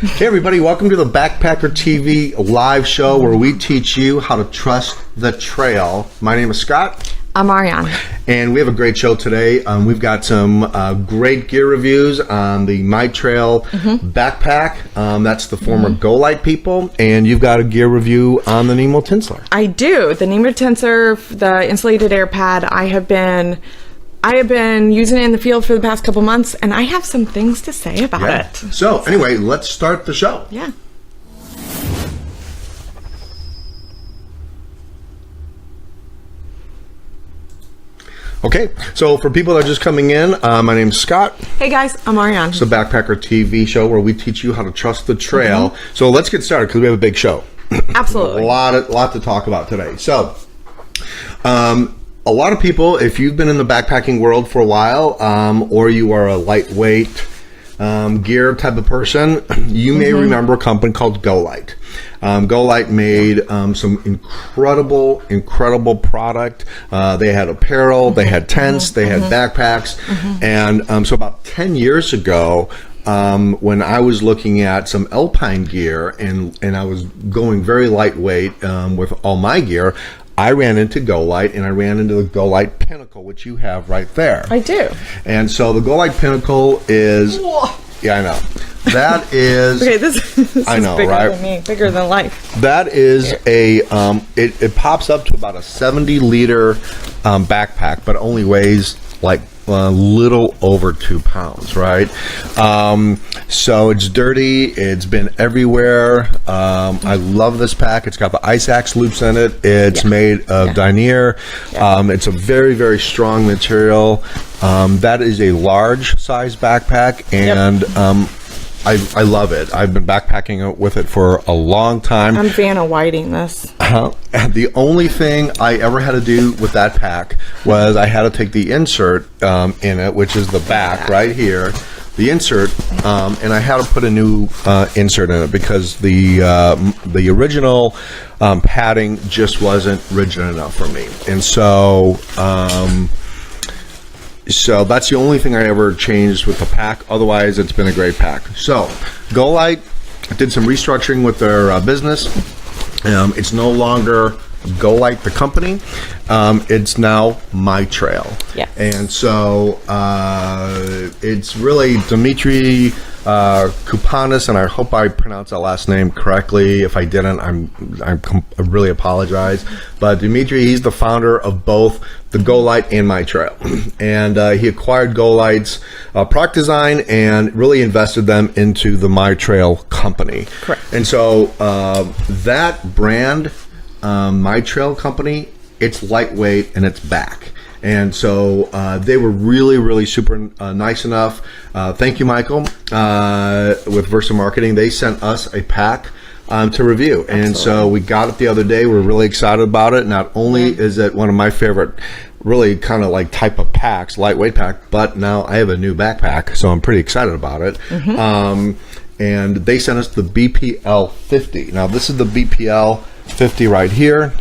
Hey everybody, welcome to the Backpacker TV live show where we teach you how to trust the trail. My name is Scott. I'm Ariane. And we have a great show today. We've got some great gear reviews on the MyTrail backpack. That's the former GoLite people. And you've got a gear review on the Dyneema Tinsler. I do. The Dyneema Tensor, the insulated air pad, I have been using it in the field for the past couple months, and I have some things to say about it. So anyway, let's start the show. Yeah. Okay, so for people that are just coming in, my name's Scott. Hey guys, I'm Ariane. It's a Backpacker TV show where we teach you how to trust the trail. So let's get started because we have a big show. Absolutely. A lot to talk about today. So, a lot of people, if you've been in the backpacking world for a while, or you are a lightweight gear type of person, you may remember a company called GoLite. GoLite made some incredible product. They had apparel, they had tents, they had backpacks, and so about 10 years ago, when I was looking at some alpine gear and I was going very lightweight with all my gear, I ran into GoLite, and I ran into the GoLite Pinnacle, which you have right there. I do. And so the GoLite Pinnacle is... Whoa. Yeah, I know. That is... Okay, this I know, is bigger right? than me, bigger than life. That is a... it pops up to about a 70-liter backpack, but only weighs like a little over 2 pounds, right? So it's dirty. It's been everywhere. I love this pack. It's got the ice axe loops in it. It's made of Dyneema. It's a very strong material. That is a large size backpack, and I love it. I've been backpacking with it for a long time. I'm Vanna Whiting this. The only thing I ever had to do with that pack was I had to take the insert in it, which is the back right here, the insert, and I had to put a new insert in it because the original padding just wasn't rigid enough for me, and so that's the only thing I ever changed with the pack. Otherwise, it's been a great pack. So GoLite did some restructuring with their business. It's no longer GoLite the company. It's now MyTrail. Yeah. And so it's really Demetri Coupounas, and I hope I pronounced that last name correctly. If I didn't, I really apologize. But Demetri, he's the founder of both the GoLite and MyTrail, and he acquired GoLite's product design and really invested them into the MyTrail company. Correct. And so that brand, MyTrail company, it's lightweight and it's back. And so they were really super nice enough. Thank you, Michael, with Versa Marketing. They sent us a pack to review. And so we got it the other day. We're really excited about it. Not only is it one of my favorite, really kind of like type of packs, lightweight pack, but now I have a new backpack, so I'm pretty excited about it. And they sent us the BPL 50. Now this is the BPL 50 right here.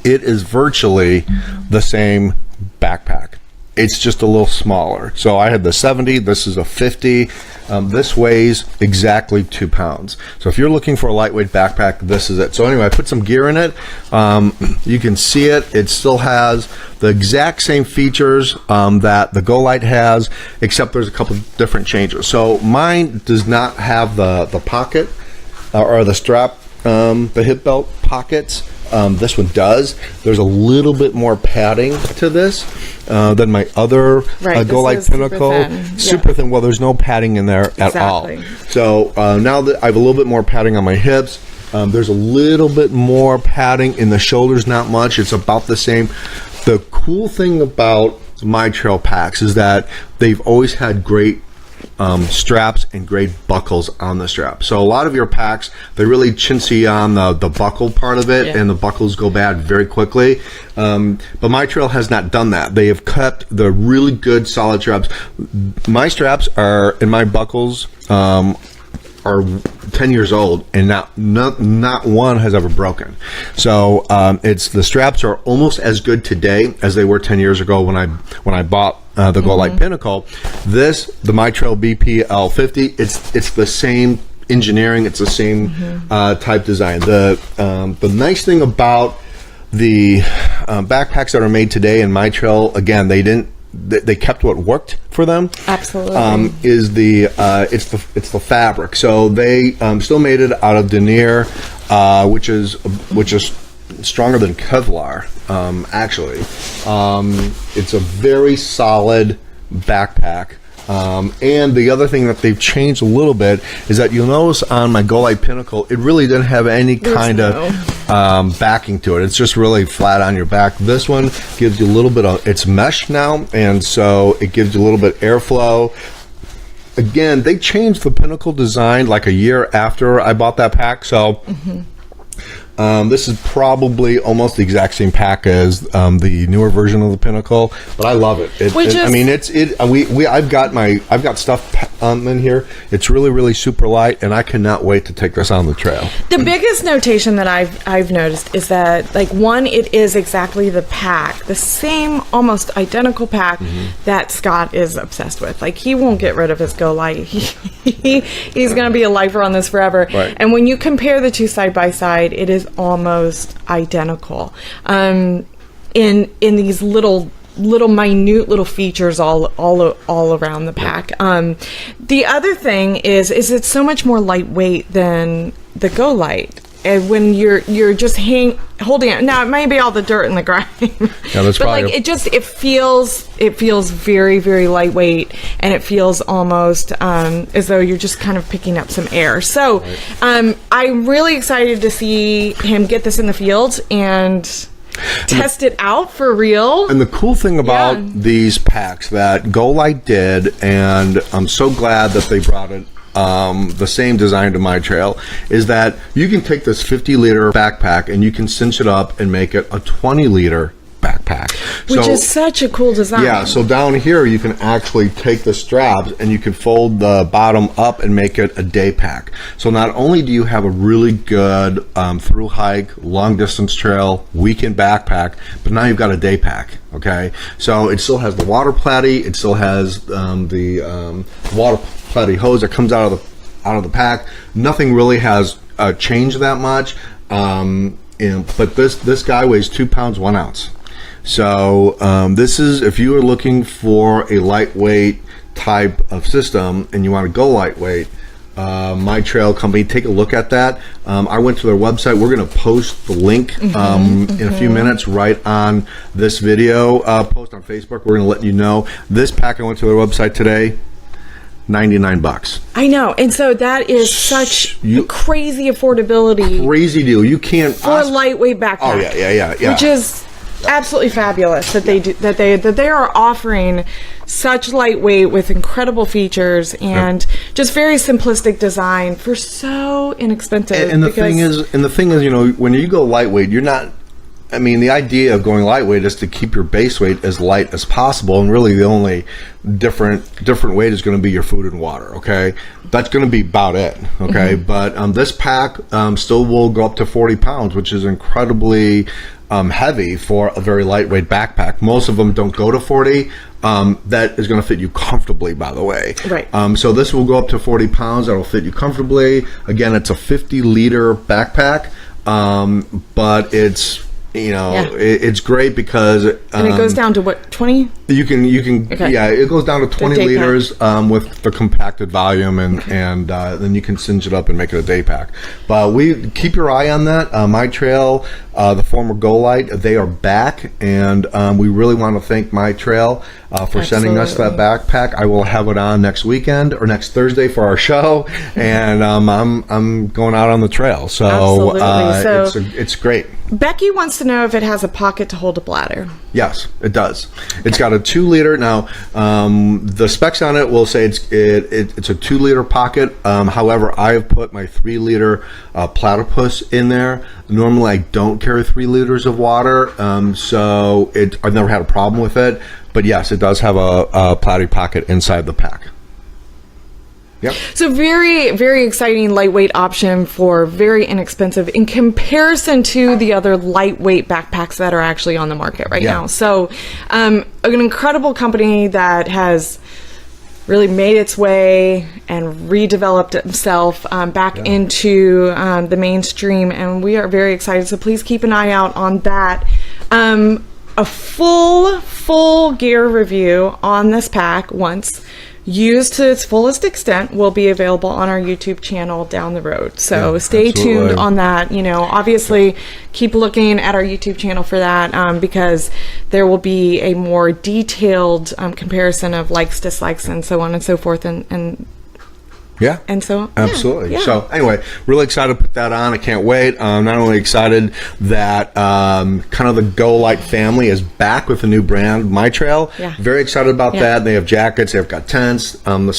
It is virtually the same backpack. It's just a little smaller. So I had the 70, this is a 50. This weighs exactly 2 pounds. So if you're looking for a lightweight backpack, this is it. So anyway, I put some gear in it. You can see it. It still has the exact same features that the GoLite has, except there's a couple different changes. So mine does not have the pocket or the strap, the hip belt pockets. This one does. There's a little bit more padding to this than my other GoLite Pinnacle. Super thin. Well, there's no padding in there at all. So now that I have a little bit more padding on my hips, there's a little bit more padding in the shoulders, not much. It's about the same. The cool thing about MyTrail packs is that they've always had great straps and great buckles on the strap. So a lot of your packs, they're really chintzy on the buckle part of it, and the buckles go bad very quickly. But MyTrail has not done that. They have kept the really good solid straps. My straps are, and my buckles are 10 years old, and not one has ever broken. So it's the straps are almost as good today as they were 10 years ago when I bought the GoLite Pinnacle. The MyTrail BPL 50, it's the same engineering. It's the same type design. The nice thing about the backpacks that are made today in MyTrail, again, they kept what worked for them. Absolutely. Is it's the fabric. So they still made it out of Dyneema, which is stronger than Kevlar. Actually, it's a very solid backpack. And the other thing that they've changed a little bit is that you'll notice on my GoLite Pinnacle, it really didn't have any kind of backing to it. It's just really flat on your back. This one gives you a little bit of, it's mesh now, and so it gives you a little bit airflow. Again, they changed the Pinnacle design like a year after I bought that pack, so this is probably almost the exact same pack as the newer version of the Pinnacle, but I love it. I've got stuff in here. It's really, really super light, and I cannot wait to take this on the trail. The biggest notation that I've noticed is that, like, one, it is exactly the pack, the same, almost identical pack that Scott is obsessed with. Like, he won't get rid of his GoLite. He's going to be a lifer on this forever. Right. And when you compare the two side by side, it is almost identical in these little minute little features all around the pack. The other thing is it's so much more lightweight than the GoLite. And when you're just holding it, now it may be all the dirt and the grime, but like it feels very, very lightweight, and it feels almost as though you're just kind of picking up some air. So I'm really excited to see him get this in the field and test it out for real. And the cool thing about these packs that GoLite did, and I'm so glad that they brought it the same design to MyTrail, is that you can take this 50-liter backpack and you can cinch it up and make it a 20-liter backpack, which is such a cool design. Yeah, so down here you can actually take the straps and you can fold the bottom up and make it a day pack. So not only do you have a really good through hike, long distance trail, weekend backpack, but now you've got a day pack. Okay, so it still has the water platy, it still has the water platy hose that comes out of the pack. Nothing really has changed that much, but this guy weighs 2 pounds 1 ounce. So this is, if you are looking for a lightweight type of system and you want to go lightweight, MyTrail company, take a look at that. I went to their website. We're going to post the link in a few minutes right on this video. Post on Facebook. We're going to let you know. This pack, I went to their website today, $99. I know, and so that is such crazy affordability. Crazy deal. You can't for a lightweight backpack. Oh yeah. Which is absolutely fabulous that they are offering such lightweight with incredible features and just very simplistic design for so inexpensive. And the thing is, you know, when you go lightweight, you're not. I mean, the idea of going lightweight is to keep your base weight as light as possible, and really the only different weight is going to be your food and water. Okay, that's going to be about it. Okay, but this pack still will go up to 40 pounds, which is incredibly heavy for a very lightweight backpack. Most of them don't go to 40. That is going to fit you comfortably, by the way. Right. So this will go up to 40 pounds. That will fit you comfortably. Again, it's a 50-liter backpack, but it's, you know, it's great because and it goes down to what, 20? You can it goes down to 20 liters with the compacted volume, and then you can cinch it up and make it a day pack. But we keep your eye on that. MyTrail, the former GoLite, they are back, and we really want to thank MyTrail for sending us that backpack. I will have it on next weekend or next Thursday for our show, and I'm going out on the trail. So it's great. Becky wants to know if it has a pocket to hold a bladder. Yes, it does. It's got a 2-liter. Now, the specs on it will say it's a 2-liter pocket. However, I have put my 3-liter platypus in there. Normally, I don't carry 3 liters of water, so I've never had a problem with it. But yes, it does have a platy pocket inside the pack. Yep. So very, very exciting lightweight option for very inexpensive in comparison to the other lightweight backpacks that are actually on the market right now. So an incredible company that has really made its way and redeveloped itself back into the mainstream, and we are very excited. So please keep an eye out on that. A full gear review on this pack, once used to its fullest extent, will be available on our YouTube channel down the road. So stay tuned on that. You know, obviously keep looking at our YouTube channel for that, because there will be a more detailed comparison of likes, dislikes, and so on and so forth, and so absolutely. So anyway, really excited to put that on. I can't wait. Not only excited that kind of the GoLite family is back with a new brand, MyTrail. Very excited about that. They have jackets. They've got tents. The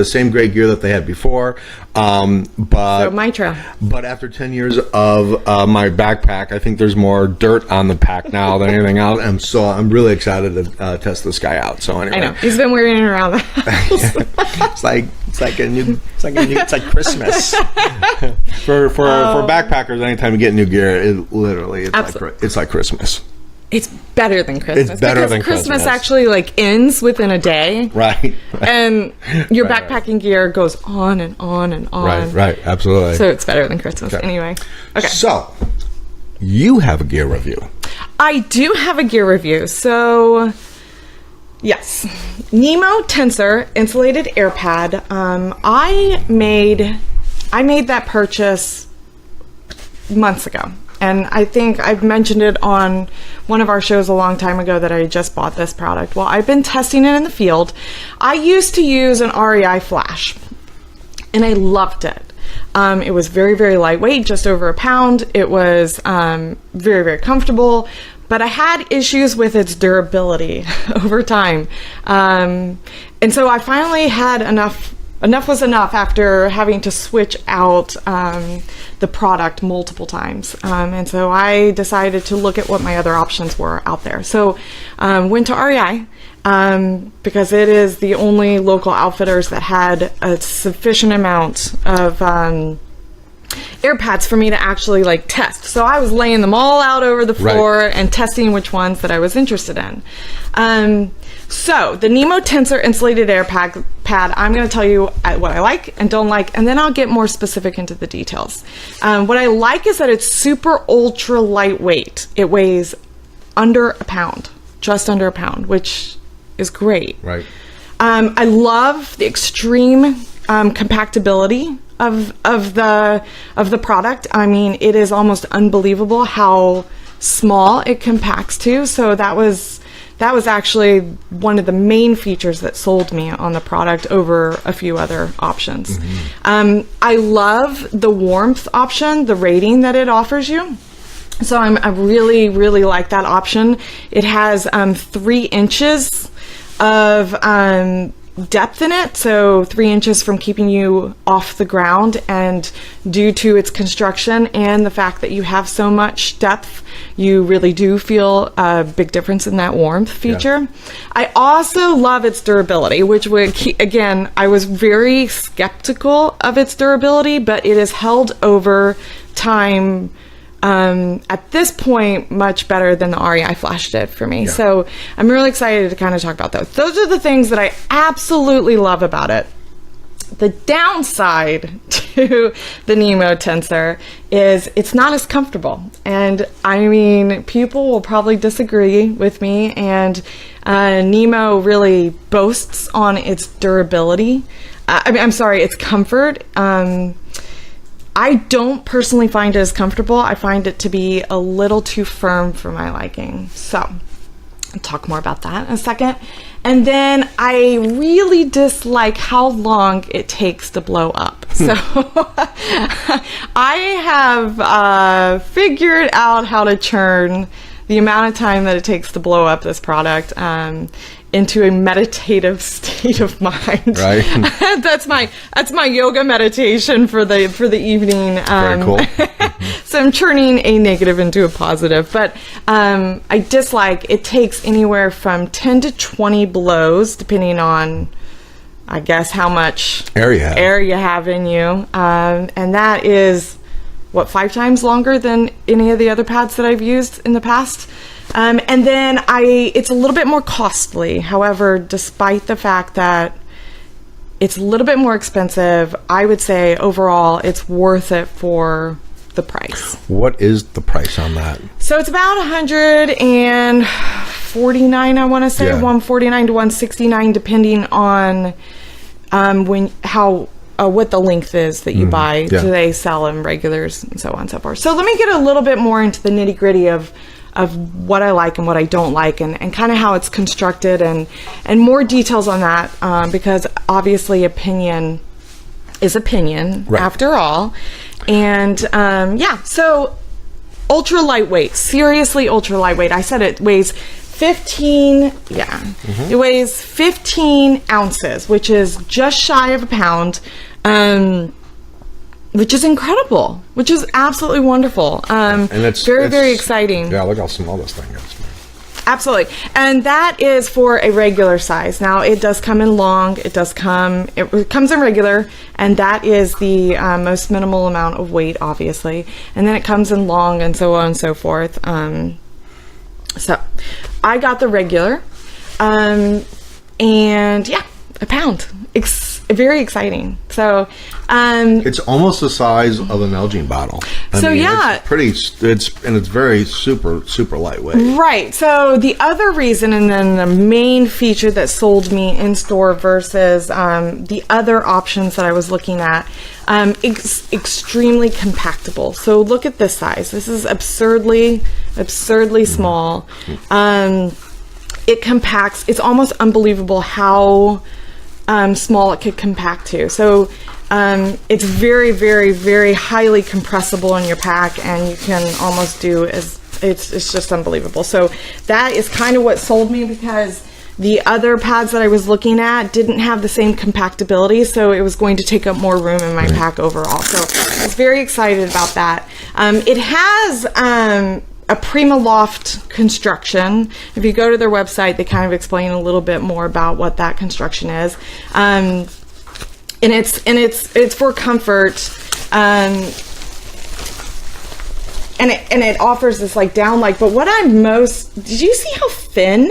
same great gear that they had before. But MyTrail. But after 10 years of my backpack, I think there's more dirt on the pack now than anything else, and so I'm really excited to test this guy out. So anyway, I know he's been wearing it around the house. It's like Christmas for backpackers. Anytime you get new gear, it's like Christmas. It's better than Christmas. It's better than Christmas actually ends within a day. Right. And your backpacking gear goes on and on and on. Right, absolutely. So it's better than Christmas anyway. Okay. So, you have a gear review. I do have a gear review. So, yes. Nemo Tensor Insulated Air Pad. I made that purchase months ago. And I think I've mentioned it on one of our shows a long time ago that I just bought this product. Well, I've been testing it in the field. I used to use an REI Flash, and I loved it. It was very, very lightweight, just over a pound. It was very, very comfortable, but I had issues with its durability over time. And so I finally had enough was enough after having to switch out the product multiple times. And so I decided to look at what my other options were out there. So went to REI because it is the only local outfitters that had a sufficient amount of air pads for me to actually test. So I was laying them all out over the floor and testing which ones that I was interested in. So the Nemo Tensor Insulated Air Pad, I'm going to tell you what I like and don't like, and then I'll get more specific into the details. What I like is that it's super ultra lightweight. It weighs under a pound, just under a pound, which is great. Right. I love the extreme compactability of the product. I mean, it is almost unbelievable how small it compacts to. So that was actually one of the main features that sold me on the product over a few other options. I love the warmth option, the rating that it offers you. So I really, really like that option. It has 3 inches of depth in it, so 3 inches from keeping you off the ground, and due to its construction and the fact that you have so much depth, you really do feel a big difference in that warmth feature. I also love its durability, which again, I was very skeptical of its durability, but it has held over time at this point much better than the REI Flash did for me. So I'm really excited to kind of talk about those. Those are the things that I absolutely love about it. The downside to the Nemo Tensor is it's not as comfortable. And I mean, people will probably disagree with me, and Nemo really boasts on its durability. Its comfort. I don't personally find it as comfortable. I find it to be a little too firm for my liking. So I'll talk more about that in a second. And then I really dislike how long it takes to blow up. So I have figured out how to churn the amount of time that it takes to blow up this product into a meditative state of mind. Right. That's my yoga meditation for the evening. Very cool. So I'm turning a negative into a positive. But I dislike it takes anywhere from 10 to 20 blows, depending on, I guess, how much air you have in you. And that is, 5 times longer than any of the other pads that I've used in the past. And then it's a little bit more costly. However, despite the fact that It's a little bit more expensive. I would say overall it's worth it for the price. What is the price on that? So it's about 149, I want to say, 149 to 169, depending on what the length is that you buy. Do they sell in regulars and so on and so forth. So let me get a little bit more into the nitty gritty of what I like and what I don't like, and kind of how it's constructed, and more details on that, because obviously opinion is opinion after all. And so ultra lightweight, seriously ultra lightweight. I said it weighs 15, it weighs 15 ounces, which is just shy of a pound, which is incredible, which is absolutely wonderful. And it's very exciting. Yeah, look how small this thing is. Absolutely. And that is for a regular size. Now, it does come in long. It comes in regular, and that is the most minimal amount of weight, obviously. And then it comes in long, and so on and so forth. So I got the regular, and a pound. Very exciting. So it's almost the size of an Nalgene bottle. It's pretty. It's very super lightweight. Right. So the other reason, and then the main feature that sold me in store versus the other options that I was looking at, extremely compactable. So look at this size. This is absurdly small. It compacts. It's almost unbelievable how small it could compact to. So it's very highly compressible in your pack, and you can almost do it's just unbelievable. So that is kind of what sold me, because the other pads that I was looking at didn't have the same compactability, so it was going to take up more room in my pack overall. So I was very excited about that. It has a PrimaLoft construction. If you go to their website, they kind of explain a little bit more about what that construction is. And it's for comfort. And it offers this like down like, but what I'm most, did you see how thin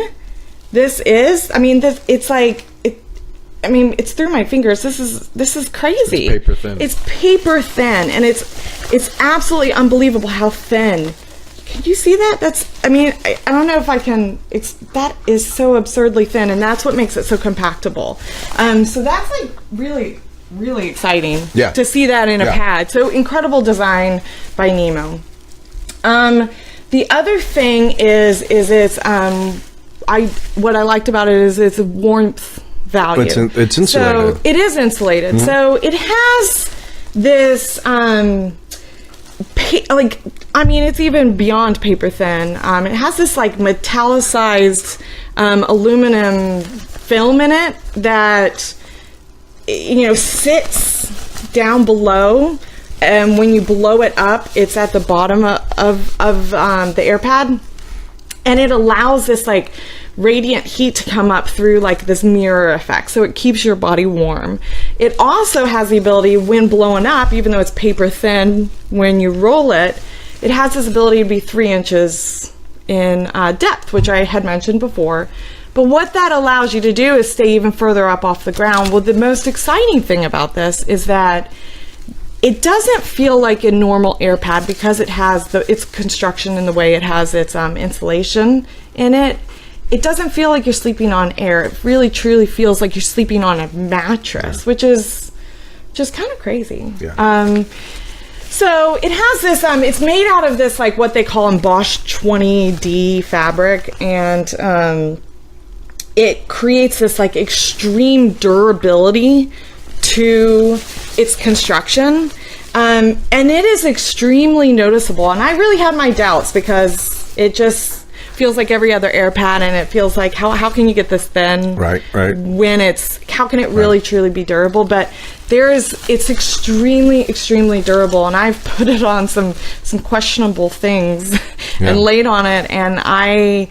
this is? I mean, it's like, it's through my fingers. This is crazy. It's paper thin. It's paper thin, and it's absolutely unbelievable how thin. Can you see that? I don't know if I can. That is so absurdly thin, and that's what makes it so compactable. So that's like really exciting to see that in a pad. So incredible design by Nemo. The other thing is it's what I liked about it is its warmth value. It's insulated. So it is insulated. Mm-hmm. So it has this it's even beyond paper thin. It has this like metallicized aluminum film in it that sits down below, and when you blow it up, it's at the bottom of the air pad, and it allows this like radiant heat to come up through like this mirror effect, so it keeps your body warm. It also has the ability, when blowing up, even though it's paper thin, when you roll it, it has this ability to be 3 inches in depth, which I had mentioned before. But what that allows you to do is stay even further up off the ground. Well, the most exciting thing about this is that it doesn't feel like a normal air pad, because it has its construction and the way it has its insulation in it. It doesn't feel like you're sleeping on air. It really truly feels like you're sleeping on a mattress, which is just kind of crazy. Yeah. So it has this, it's made out of this, like what they call embossed 20D fabric, and it creates this like extreme durability to its construction. And it is extremely noticeable. And I really had my doubts, because it just feels like every other air pad, and it feels like how can you get this thin, right when how can it really truly be durable? But it's extremely durable, and I've put it on some questionable things and laid on it, and I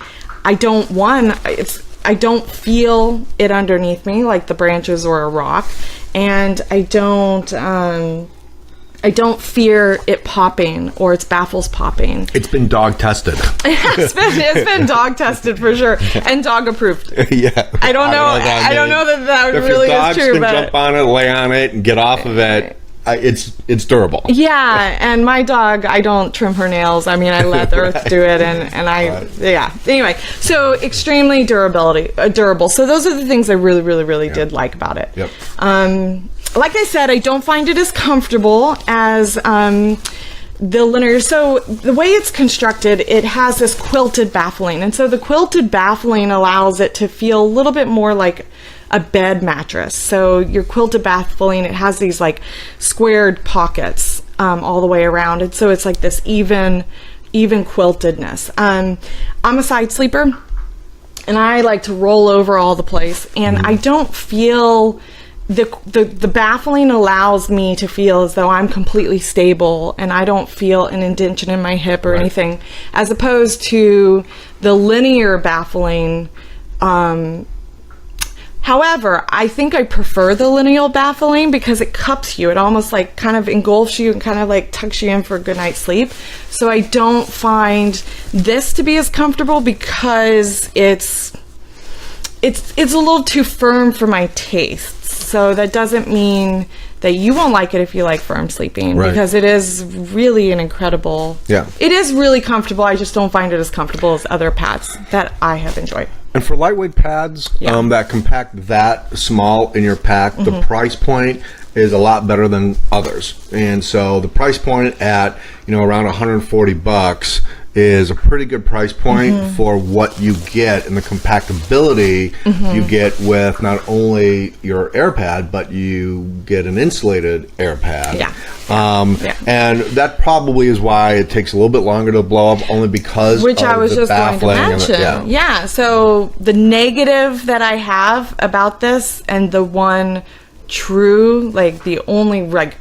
don't feel it underneath me like the branches or a rock, and I don't I don't fear it popping or its baffles popping. It's been dog tested. It's been dog tested for sure, and dog approved. Yeah. I don't know. I don't know that if really your dogs is true. can But jump on it, lay on it, and get off of it. It's durable. Yeah, and my dog, I don't trim her nails. I mean, I let the earth do it, and yeah. Anyway, so extremely durable. So those are the things I really did like about it. Yep. Like I said, I don't find it as comfortable as the linear. So the way it's constructed, it has this quilted baffling, and so the quilted baffling allows it to feel a little bit more like a bed mattress. So your quilted baffling, it has these like squared pockets all the way around, and so it's like this even quiltedness. I'm a side sleeper, and I like to roll over all the place, and I don't feel the baffling allows me to feel as though I'm completely stable, and I don't feel an indentation in my hip or anything, as opposed to the linear baffling. However, I think I prefer the lineal baffling because it cups you. It almost like kind of engulfs you and kind of like tucks you in for a good night's sleep. So I don't find this to be as comfortable because it's a little too firm for my tastes. So that doesn't mean that you won't like it if you like firm sleeping, because it is really an incredible. Yeah. It is really comfortable. I just don't find it as comfortable as other pads that I have enjoyed. And for lightweight pads that compact that small in your pack, the price point is a lot better than others. And so the price point at around $140 is a pretty good price point for what you get and the compactability you get with not only your air pad, but you get an insulated air pad. And that probably is why it takes a little bit longer to blow up, only because which of I was the just going to baffling. mention. So the negative that I have about this, and the one true, like the only like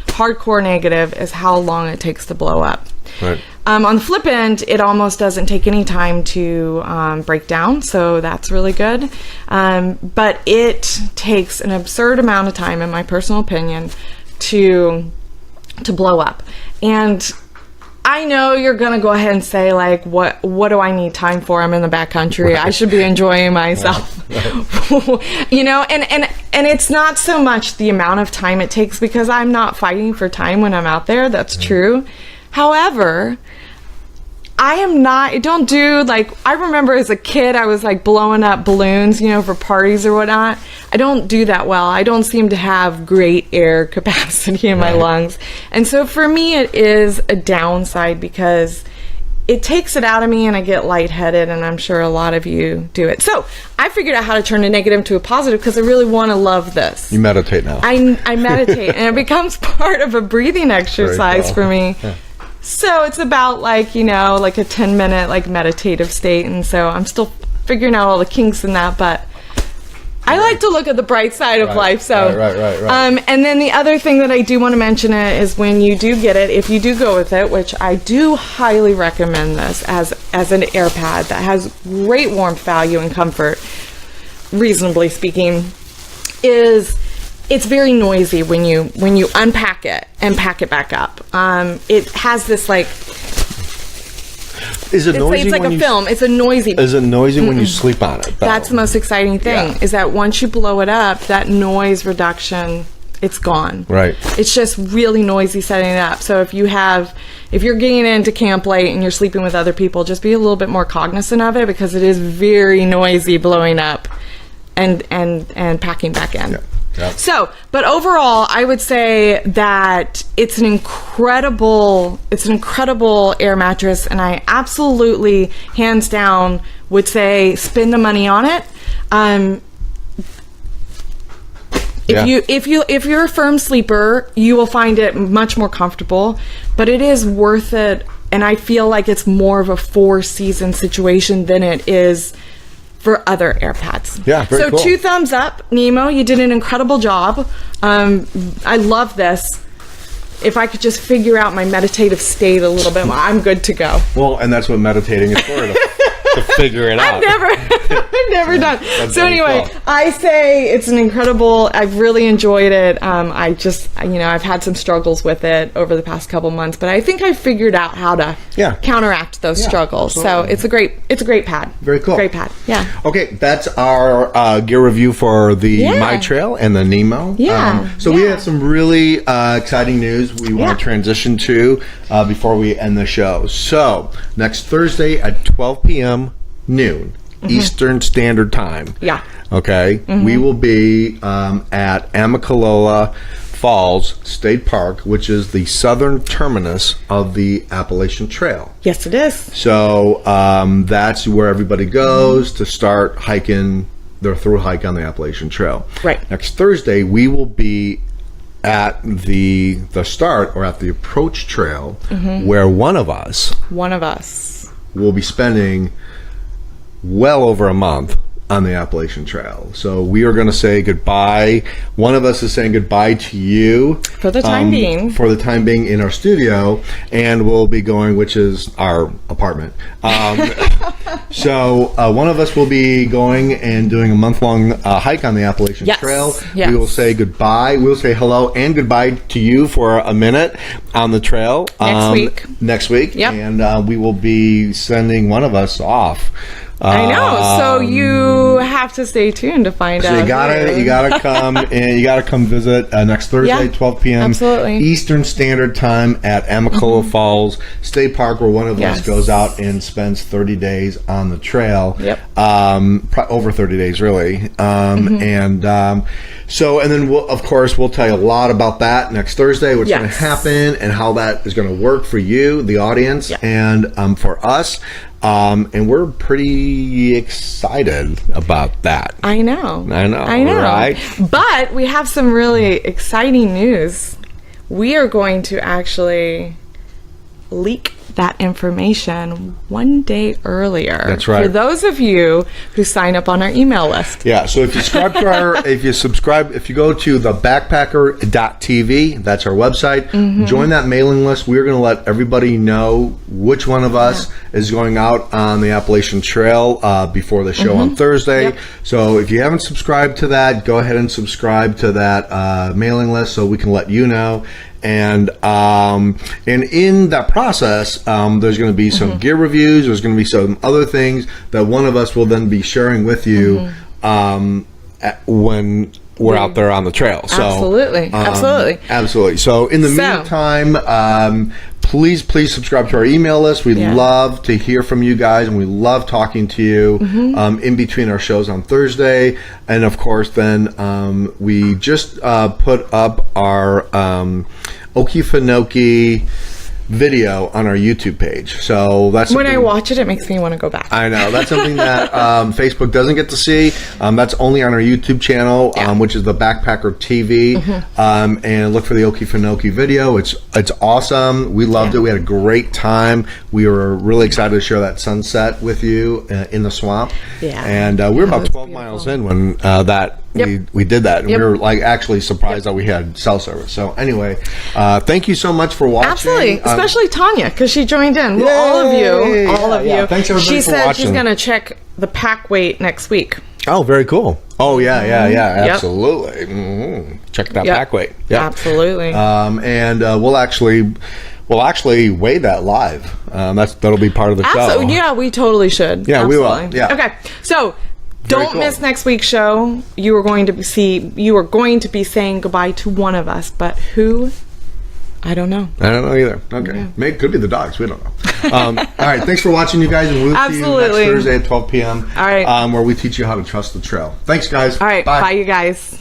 hardcore negative, is how long it takes to blow up. Right. On the flip end, it almost doesn't take any time to break down, so that's really good. But it takes an absurd amount of time, in my personal opinion, to blow up. And I know you're gonna go ahead and say, like, what do I need time for? I'm in the backcountry. I should be enjoying myself. And it's not so much the amount of time it takes, because I'm not fighting for time when I'm out there. That's true. However, I don't do, like, I remember as a kid, I was like blowing up balloons, for parties or whatnot. I don't do that well. I don't seem to have great air capacity in my lungs. And so for me, it is a downside because it takes it out of me and I get lightheaded, and I'm sure a lot of you do it. So I figured out how to turn a negative to a positive because I really want to love this. You meditate now. I meditate, and it becomes part of a breathing exercise for me. Yeah. So it's about like a 10-minute like meditative state, and so I'm still figuring out all the kinks in that, but I like to look at the bright side of life. So right. And then the other thing that I do want to mention is when you do get it, if you do go with it, which I do highly recommend this as an air pad that has great warmth value and comfort, reasonably speaking, is it's very noisy when you unpack it and pack it back up. It has this like. Is it noisy? It's like a film. It's a noisy. Is it noisy when you sleep on it? That's the most exciting thing. Is that once you blow it up, that noise reduction, it's gone. Right. It's just really noisy setting it up. So if you're getting into camp late and you're sleeping with other people, just be a little bit more cognizant of it, because it is very noisy blowing up and packing back in. Yeah. Yep. So, but overall, I would say that it's an incredible air mattress, and I absolutely, hands down, would say spend the money on it. If you're a firm sleeper, you will find it much more comfortable, but it is worth it, and I feel like it's more of a 4-season situation than it is for other air pads. Yeah, very cool. 2 thumbs up, Nemo. You did an incredible job. I love this. If I could just figure out my meditative state a little bit more, I'm good to go. Well, and that's what meditating is for. to figure it out. I've never done. So very anyway, cool. I say it's an incredible. I've really enjoyed it. I just, I've had some struggles with it over the past couple months, but I think I've figured out how to counteract those struggles. Absolutely. So it's a great pad. Very cool. Great pad. Yeah. Okay, that's our gear review for the MyTrail and the Nemo. Yeah. So we have some really exciting news we want to transition to before we end the show. So next Thursday at 12 p.m. noon Eastern Standard Time. Yeah. Okay. We will be at Amicalola Falls State Park, which is the southern terminus of the Appalachian Trail. Yes, it is. So that's where everybody goes to start hiking their through hike on the Appalachian Trail. Right. Next Thursday, we will be at the start or at the approach trail where one of us will be spending well over a month on the Appalachian Trail. So we are going to say goodbye. One of us is saying goodbye to you for the time being. For the time being in our studio, and we'll be going, which is our apartment. So one of us will be going and doing a month-long hike on the Appalachian Trail. Yes. We will say goodbye. We'll say hello and goodbye to you for a minute on the trail next week. Yep. And we will be sending one of us off. I know. So you have to stay tuned to find out. You gotta come and you gotta come visit next Thursday, 12 p.m. Absolutely. Eastern Standard Time at Amicalola Falls State Park, where one of us goes out and spends 30 days on the trail. Yep. Over 30 days, really. And then we'll tell you a lot about that next Thursday, what's going to happen and how that is going to work for you, the audience, and for us. And we're pretty excited about that. I know. Right? But we have some really exciting news. We are going to actually leak that information one day earlier. That's right. For those of you who sign up on our email list. Yeah, so if you subscribe to if you go to the backpacker.tv, that's our website, join that mailing list. We're going to let everybody know which one of us is going out on the Appalachian Trail before the show on Thursday. Yep. So if you haven't subscribed to that, go ahead and subscribe to that mailing list so we can let you know. And in that process, there's going to be some gear reviews. There's going to be some other things that one of us will then be sharing with you when we're out there on the trail. So, absolutely. So in the meantime, please subscribe to our email list. We love to hear from you guys, and we love talking to you in between our shows on Thursday. And of course, then we just put up our Okefenokee video on our YouTube page. So that's when I watch it, it makes me want to go back. I know. That's something that Facebook doesn't get to see. That's only on our YouTube channel, which is the Backpacker TV. And look for the Okefenokee video. It's awesome. We loved it. We had a great time. We were really excited to share that sunset with you in the swamp. Yeah. And we were about 12 miles in when we did that. And we were actually surprised that we had cell service. So anyway, thank you so much for watching. Absolutely. Especially Tanya, because she joined in. Well, all of you. Thanks everybody she for said watching. she's going to check the pack weight next week. Oh, very cool. Oh, yeah, absolutely. Check that pack weight. Absolutely. And we'll actually weigh that live. That'll be part of the show. Yeah, we totally should. Yeah, we will. Absolutely. Yeah. Okay, so don't miss next week's show. You are going to be saying goodbye to one of us, but who? I don't know. I don't know either. Okay. Maybe it could be the dogs. We don't know. All right. Thanks for watching, you guys. And we'll see you next Thursday at 12 p.m. All right. Where we teach you how to trust the trail. Thanks, guys. All right. Bye, you guys.